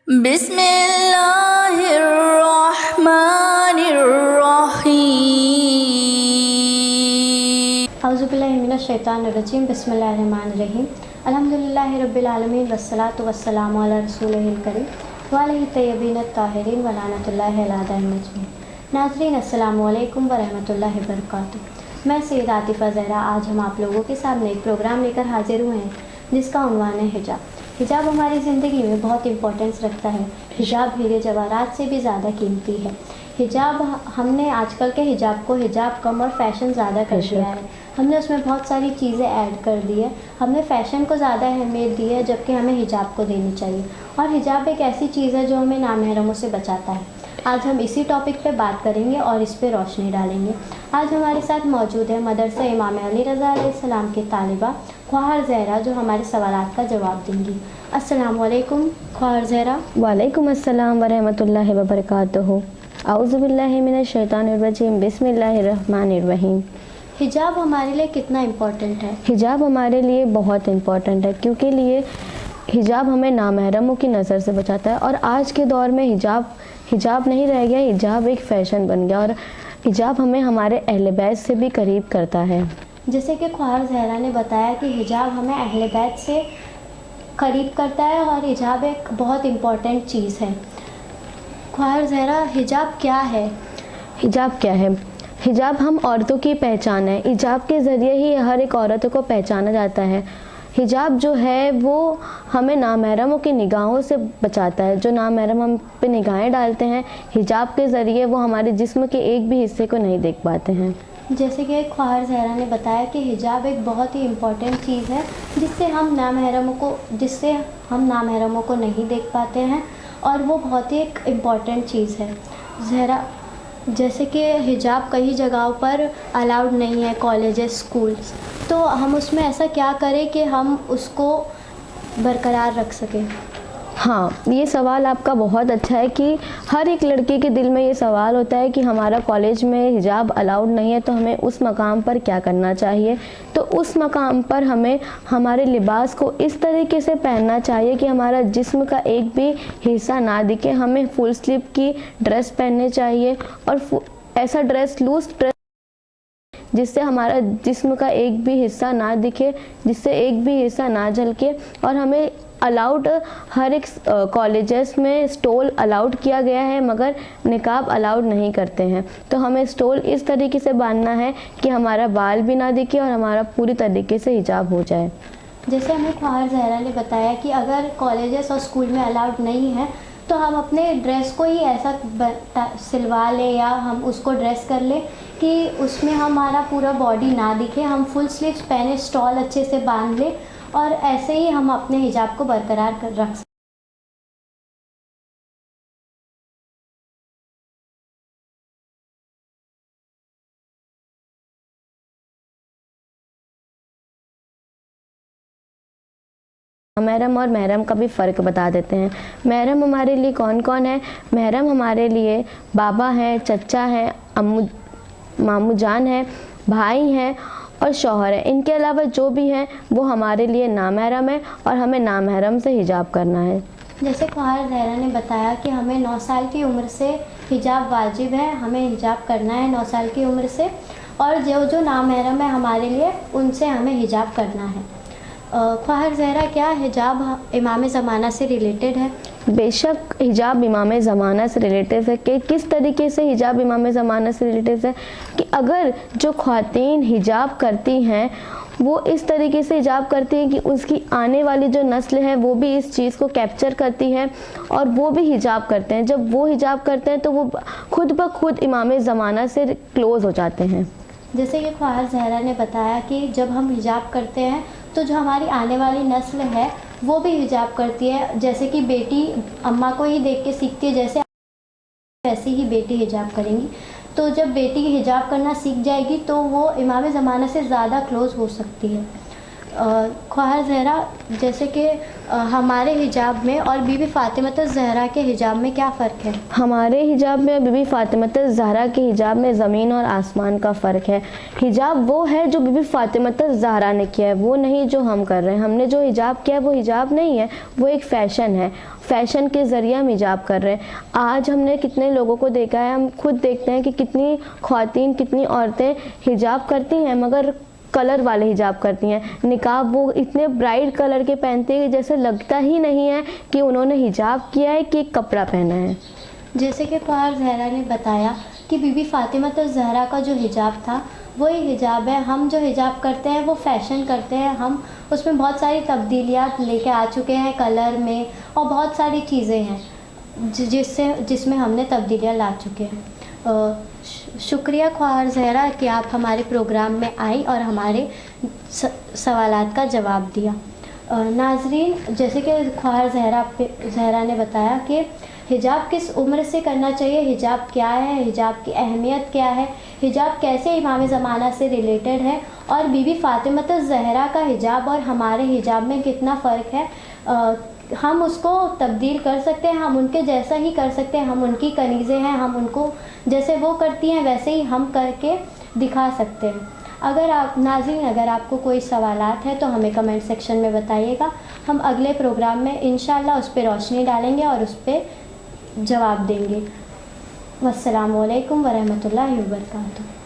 बिस्मिल्लाहिर्रहमानिर्रहीम। औज़ुबिल्लाहिमिनश्शैतानिर्रजीम। बिस्मिल्लाहिर्रहमानिर्रहीम। अल्हम्दुलिल्लाहि रब्बिल आलमीन वस्सलातु वस्सलामु अला रसूलिहिल करीम व अलैहि तय्यबीन अत्ताहिरीन व लानतुल्लाहि अला अअदाइहिम अजमईन। नाज़रीन अस्सलामु अलैकुम व रहमतुल्लाहि व बरकातुहू। मैं सैयद आतिफ़ा ज़हरा आज हम आप लोगों के सामने एक प्रोग्राम लेकर हाजिर हुए हैं जिसका उन्वान है हिजाब। हिजाब हमारी ज़िंदगी में बहुत इम्पोर्टेंस रखता है। हिजाब हीरे जवाहरात से भी ज़्यादा कीमती है। हिजाब हमने आजकल के हिजाब को हिजाब कम और फैशन ज़्यादा कर दिया है। हमने उसमें बहुत सारी चीज़ें ऐड कर दी है। हमने फ़ैशन को ज़्यादा अहमियत दी है जबकि हमें हिजाब को देनी चाहिए। और हिजाब एक ऐसी चीज़ है जो हमें नामहरमों से बचाता है। आज हम इसी टॉपिक पे बात करेंगे और इस पे रोशनी डालेंगे। आज हमारे साथ मौजूद है मदरसा इमाम अली रज़ा अलैहिस्सलाम की तालिबा ख्वाहर ज़हरा जो हमारे सवालात का जवाब देंगी। अस्सलाम वालेकुम ख्वाहर ज़हरा। वालेकुम अस्सलाम व रहमतुल्लाहि व बरकातुहू। औज़ु बिल्लाहि मिनश शैतानिर रजीम। बिस्मिल्लाहिर्रहमानिर्रहीम। हिजाब हमारे लिए कितना इम्पोर्टेंट है? हिजाब हमारे लिए बहुत इम्पोर्टेंट है क्योंकि हिजाब हमें नामहरमों की नज़र से बचाता है। और आज के दौर में हिजाब नहीं रह गया, हिजाब एक फ़ैशन बन गया। और हिजाब हमें हमारे अहले बैत से भी करीब करता है। जैसे कि ख्वाहर ज़हरा ने बताया कि हिजाब हमें अहले बैत से करीब करता है और हिजाब एक बहुत इम्पोर्टेंट चीज़ है। ख्वाहर ज़हरा, हिजाब क्या है? हिजाब क्या है? हिजाब हम औरतों की पहचान है। हिजाब के ज़रिए ही हर एक औरत को पहचाना जाता है। हिजाब जो है वो हमें नामहरमों की निगाहों से बचाता है। जो नामहरम हम पे निगाहें डालते हैं, हिजाब के ज़रिए वो हमारे जिस्म के एक भी हिस्से को नहीं देख पाते हैं। जैसे कि ख्वाहर ज़हरा ने बताया कि हिजाब एक बहुत ही इम्पोर्टेंट चीज़ है जिससे हम नामहरमों को नहीं देख पाते हैं और वो बहुत ही एक इम्पॉर्टेंट चीज़ है। ज़हरा, जैसे कि हिजाब कई जगहों पर अलाउड नहीं है, कॉलेजेस, स्कूल्स, तो हम उसमें ऐसा क्या करें कि हम उसको बरकरार रख सकें? हाँ, ये सवाल आपका बहुत अच्छा है कि हर एक लड़के के दिल में ये सवाल होता है कि हमारा कॉलेज में हिजाब अलाउड नहीं है तो हमें उस मकाम पर क्या करना चाहिए। तो उस मकाम पर हमें हमारे लिबास को इस तरीके से पहनना चाहिए कि हमारा जिस्म का एक भी हिस्सा ना दिखे। हमें फुल स्लीव की ड्रेस पहननी चाहिए और ऐसा ड्रेस, लूज ड्रेस, जिससे हमारा जिस्म का एक भी हिस्सा ना दिखे, जिससे एक भी हिस्सा ना झलके। और हमें अलाउड हर एक कॉलेजेस में स्टोल अलाउड किया गया है मगर निकाब अलाउड नहीं करते हैं। तो हमें स्टोल इस तरीके से बांधना है कि हमारा बाल भी ना दिखे और हमारा पूरी तरीके से हिजाब हो जाए। जैसे हमें ख्वाहर ज़हरा ने बताया कि अगर कॉलेजेस और स्कूल में अलाउड नहीं है तो हम अपने ड्रेस को ही ऐसा सिलवा लें या हम उसको ड्रेस कर लें कि उसमें हमारा पूरा बॉडी ना दिखे, हम फुल स्लीव्स पहने, स्टॉल अच्छे से बांध लें और ऐसे ही हम अपने हिजाब को बरकरार कर रख सकते। महरम और महरम का भी फ़र्क बता देते हैं। महरम हमारे लिए कौन कौन है? महरम हमारे लिए बाबा हैं, चचा हैं, अम्मू मामू जान है, भाई हैं और शौहर है। इनके अलावा जो भी हैं वो हमारे लिए नामहरम है और हमें नामहरम से हिजाब करना है। जैसे ख्वाहर ज़हरा ने बताया कि हमें 9 साल की उम्र से हिजाब वाजिब है, हमें हिजाब करना है 9 साल की उम्र से, और जो नामहरम है हमारे लिए उनसे हमें हिजाब करना है। ख्वाहर ज़हरा, क्या हिजाब इमाम ज़माना से रिलेटेड है? बेशक हिजाब इमाम ज़माना से रिलेटिव है। कि किस तरीके से हिजाब इमाम ज़माना से रिलेटिव है कि अगर जो ख़वातीन हिजाब करती हैं वो इस तरीके से हिजाब करती हैं कि उसकी आने वाली जो नस्ल है वो भी इस चीज़ को कैप्चर करती है और वो भी हिजाब करते हैं। जब वो हिजाब करते हैं तो वो खुद ब खुद इमाम ज़माना से क्लोज़ हो जाते हैं। जैसे कि ख्वाहर ज़हरा ने बताया कि जब हम हिजाब करते हैं तो जो हमारी आने वाली नस्ल है वो भी हिजाब करती है। जैसे कि बेटी अम्मा को ही देख के सीखती है, जैसे वैसे ही बेटी हिजाब करेंगी। तो जब बेटी हिजाब करना सीख जाएगी तो वो इमाम ज़माना से ज़्यादा क्लोज़ हो सकती है। ख्वाहर ज़हरा, जैसे कि हमारे हिजाब में और बीबी फ़ातिमत ज़हरा के हिजाब में क्या फ़र्क है? हमारे हिजाब में और बीबी फ़ातिमत ज़हरा के हिजाब में ज़मीन और आसमान का फ़र्क है। हिजाब वो है जो बीबी फ़ातिमत ज़हरा ने किया है, वो नहीं जो हम कर रहे हैं। हमने जो हिजाब किया है वो हिजाब नहीं है, वो एक फ़ैशन है। फ़ैशन के ज़रिए हम हिजाब कर रहे हैं। आज हमने कितने लोगों को देखा है, हम खुद देखते हैं कि कितनी ख़वातीन, कितनी औरतें हिजाब करती हैं मगर कलर वाले हिजाब करती हैं। निकाब वो इतने ब्राइट कलर के पहनते हैं जैसे लगता ही नहीं है कि उन्होंने हिजाब किया है कि एक कपड़ा पहना है। जैसे कि ख्वाहर ज़हरा ने बताया कि बीबी फ़ातिमत ज़हरा का जो हिजाब था वही हिजाब है। हम जो हिजाब करते हैं वो फ़ैशन करते हैं, हम उसमें बहुत सारी तब्दीलियात लेके आ चुके हैं कलर में, और बहुत सारी चीज़ें हैं जिसमें हमने तब्दीलियाँ ला चुके हैं। शुक्रिया ख्वाहर ज़हरा कि आप हमारे प्रोग्राम में आई और हमारे सवालात का जवाब दिया। नाज़रीन, जैसे कि ख्वाहर ज़हरा ने बताया कि हिजाब किस उम्र से करना चाहिए, हिजाब क्या है, हिजाब की अहमियत क्या है, हिजाब कैसे इमाम ज़माना से रिलेटेड है, और बीबी फ़ातिमत ज़हरा का हिजाब और हमारे हिजाब में कितना फ़र्क है। हम उसको तब्दील कर सकते हैं, हम उनके जैसा ही कर सकते हैं, हम उनकी कनीज़ें हैं, हम उनको जैसे वो करती हैं वैसे ही हम करके दिखा सकते हैं। अगर आप नाज़रीन, अगर आपको कोई सवालात है तो हमें कमेंट सेक्शन में बताइएगा। हम अगले प्रोग्राम में इंशाअल्लाह उस पर रोशनी डालेंगे और उस पर जवाब देंगे। वस्सलामु अलैकुम वरहमतुल्लाहि वबरकातुहू।